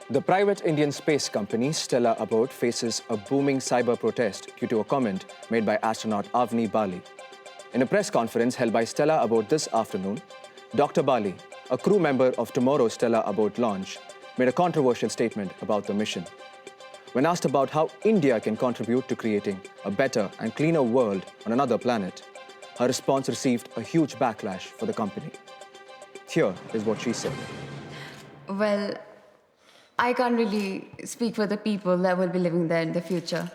The private Indian space company Stellar Abode faces a booming cyber protest due to a comment made by astronaut Avani Bali. In a press conference held by Stellar Abode this afternoon, Dr. Bali, a crew member of tomorrow's Stellar Abode launch, made a controversial statement about the mission. When asked about how India can contribute to creating a better and cleaner world on another planet, her response received a huge backlash for the company. Here is what she said. Well, I can't really speak for the people that will be living there in the future.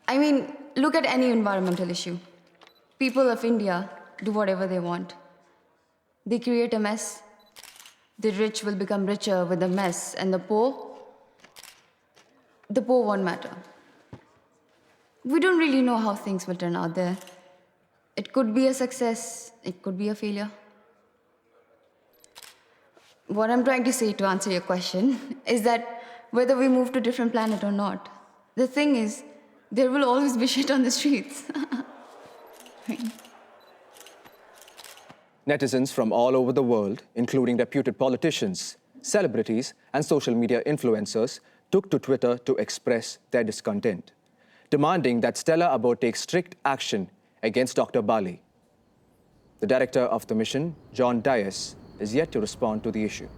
I mean, look at any environmental issue. People of India do whatever they want. They create a mess. The rich will become richer with the mess, and the poor won't matter. We don't really know how things will turn out there. It could be a success, it could be a failure. What I'm trying to say to answer your question is that whether we move to a different planet or not, the thing is, there will always be shit on the streets. Netizens from all over the world, including reputed politicians, celebrities, and social media influencers, took to Twitter to express their discontent, demanding that Stellar Abode take strict action against Dr. Bali. The director of the mission, John Dias, is yet to respond to the issue.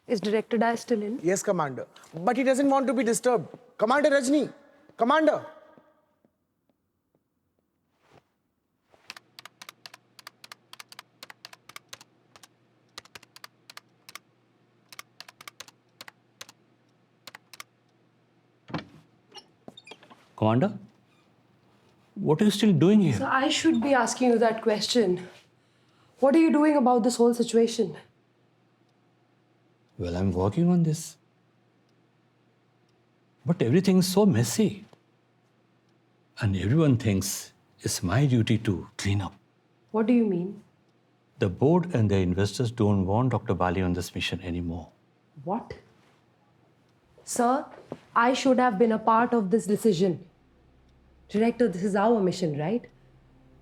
Is Director Dias still in? Yes, Commander. But he doesn't want to be disturbed. Commander Rajni! Commander! Commander? What are you still doing here? So I should be asking you that question. What are you doing about this whole situation? Well, I'm working on this. But everything is so messy. And everyone thinks it's my duty to clean up. What do you mean? The board and their investors don't want Dr. Bali on this mission anymore. What? Sir, I should have been a part of this decision. Director, this is our mission, right?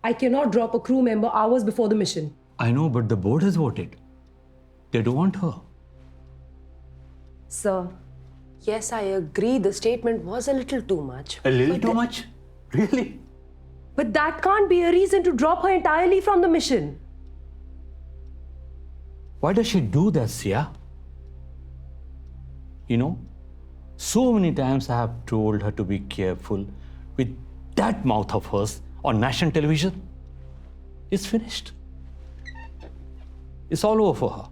I cannot drop a crew member hours before the mission. I know, but the board has voted. They don't want her. Sir, yes, I agree the statement was a little too much. A little too much? Really? But that can't be a reason to drop her entirely from the mission. Why does she do that, Sia? You know, so many times I have told her to be careful with that mouth of hers on national television. It's finished. It's all over for her.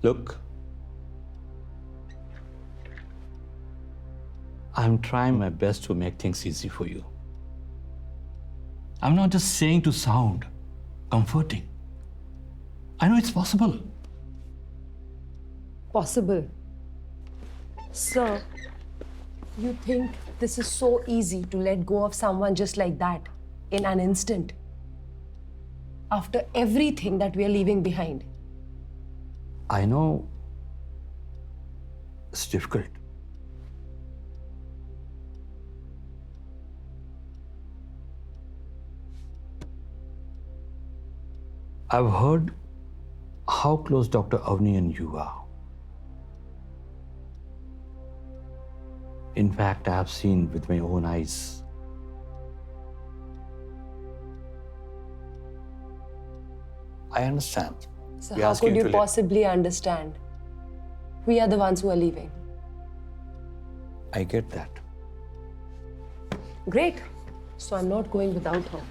Look, I'm trying my best to make things easy for you. I'm not just saying to sound comforting. I know it's possible. Possible. Sir, you think this is so easy to let go of someone just like that in an instant? After everything that we are leaving behind? I know it's difficult. I've heard how close Dr. Avani and you are. In fact, I have seen with my own eyes. I understand. So We're how asking could you you to let- possibly understand? We are the ones who are leaving. I get that. Great. So I'm not going without her.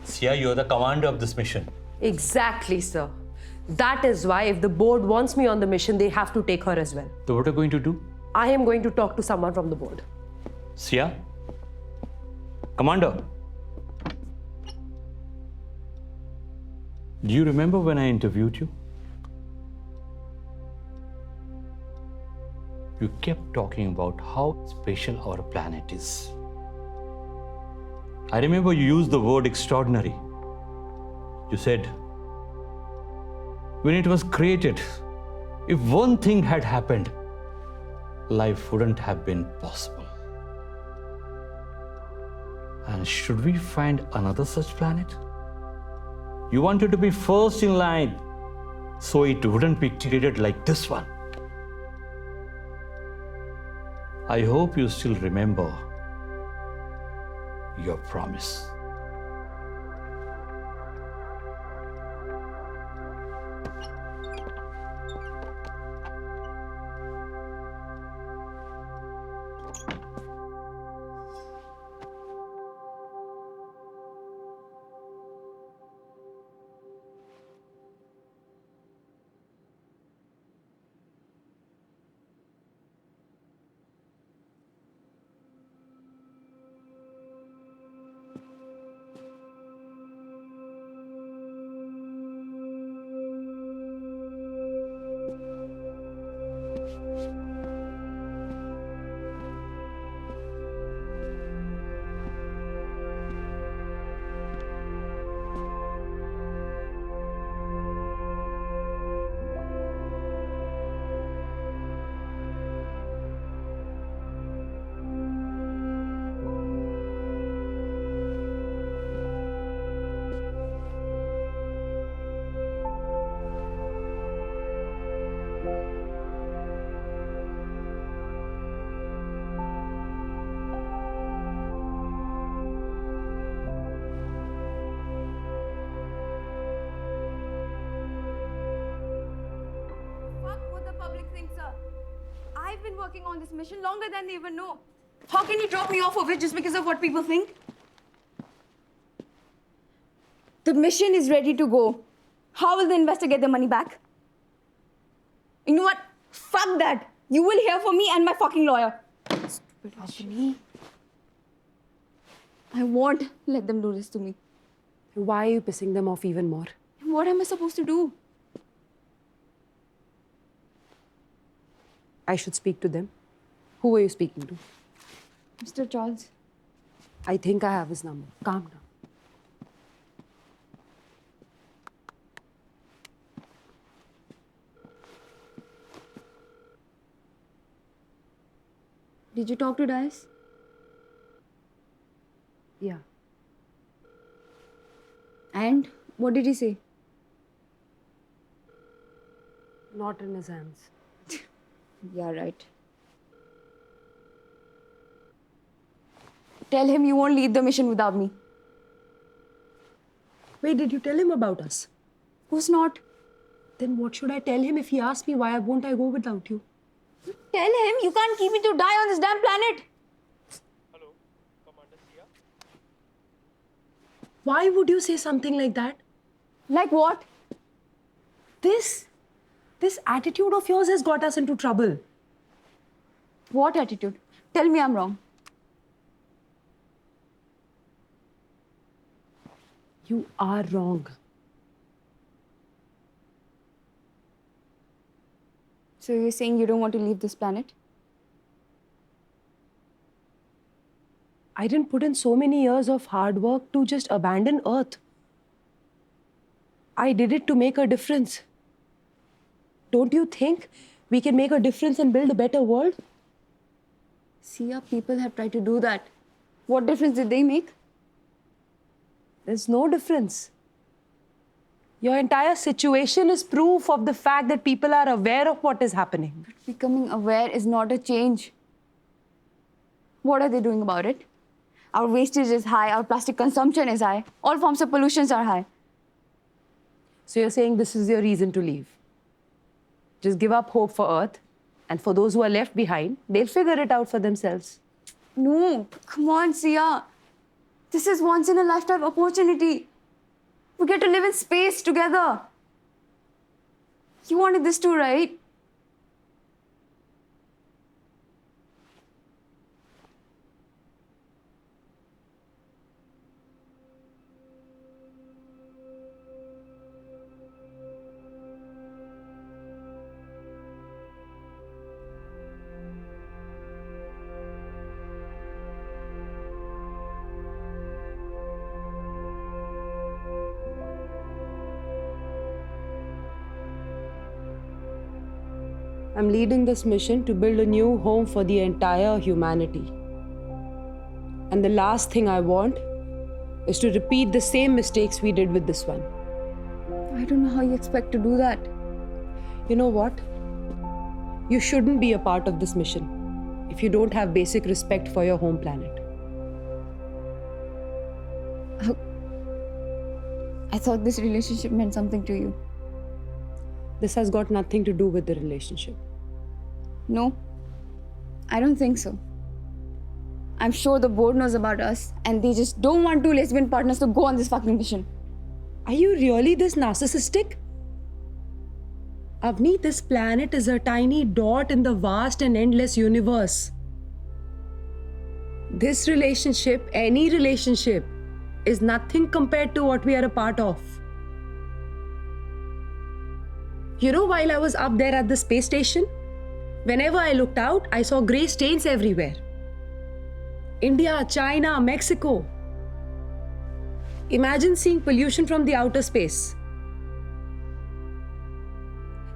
Sia, you're the commander of this mission. Exactly, sir. That is why if the board wants me on the mission, they have to take her as well. So what are you going to do? I am going to talk to someone from the board. Sia? Commander? Do you remember when I interviewed you? You kept talking about how special our planet is. I remember you used the word extraordinary. You said, when it was created, if one thing had happened, life wouldn't have been possible. And should we find another such planet? You wanted to be first in line, so it wouldn't be treated like this one. I hope you still remember your promise. I've been working on this mission longer than they even know. How can you drop me off of it just because of what people think? The mission is ready to go. How will the investor get the money back? You know what? Fuck that. You will hear from me and my fucking lawyer. Stupid Avani. I won't let them do this to me. Why are you pissing them off even more? What am I supposed to do? I should speak to them. Who are you speaking to? Mr. Charles. I think I have his number. Calm down. Did you talk to Dias? Yeah. And what did he say? Not in his hands. Yeah, right. Tell him you won't leave the mission without me. Wait, did you tell him about us? Of course not. Then what should I tell him if he asks me why won't I go without you? Tell him you can't keep me to die on this damn planet. Hello, Commander Sia. Why would you say something like that? Like what? This attitude of yours has got us into trouble. What attitude? Tell me I'm wrong. You are wrong. So you're saying you don't want to leave this planet? I didn't put in so many years of hard work to just abandon Earth. I did it to make a difference. Don't you think we can make a difference and build a better world? See, people have tried to do that. What difference did they make? There's no difference. Your entire situation is proof of the fact that people are aware of what is happening. Becoming aware is not a change. What are they doing about it? Our wastage is high, our plastic consumption is high, all forms of pollutions are high. So you're saying this is your reason to leave. Just give up hope for Earth, and for those who are left behind, they'll figure it out for themselves. No, come on, Sia. This is once in a lifetime opportunity. We get to live in space together. You wanted this too, right? I'm leading this mission to build a new home for the entire humanity. And the last thing I want is to repeat the same mistakes we did with this one. I don't know how you expect to do that. You know what? You shouldn't be a part of this mission if you don't have basic respect for your home planet. I thought this relationship meant something to you. This has got nothing to do with the relationship. No, I don't think so. I'm sure the board knows about us and they just don't want two lesbian partners to go on this fucking mission. Are you really this narcissistic? Avani, this planet is a tiny dot in the vast and endless universe. This relationship, any relationship, is nothing compared to what we are a part of. You know, while I was up there at the space station, whenever I looked out, I saw grey stains everywhere. India, China, Mexico. Imagine seeing pollution from the outer space.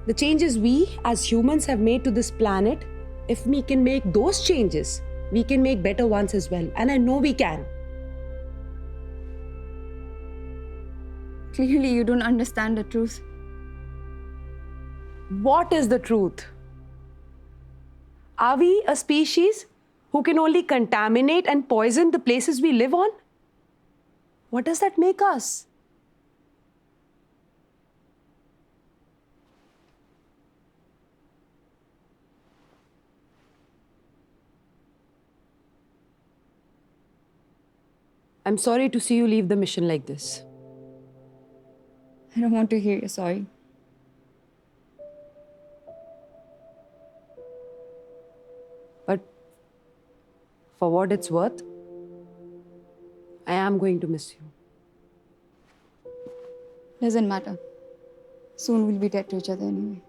The changes we as humans have made to this planet, if we can make those changes, we can make better ones as well. And I know we can. Clearly, you don't understand the truth. What is the truth? Are we a species who can only contaminate and poison the places we live on? What does that make us? I'm sorry to see you leave the mission like this. I don't want to hear you're sorry. But for what it's worth, I am going to miss you. Doesn't matter. Soon we'll be dead to each other anyway.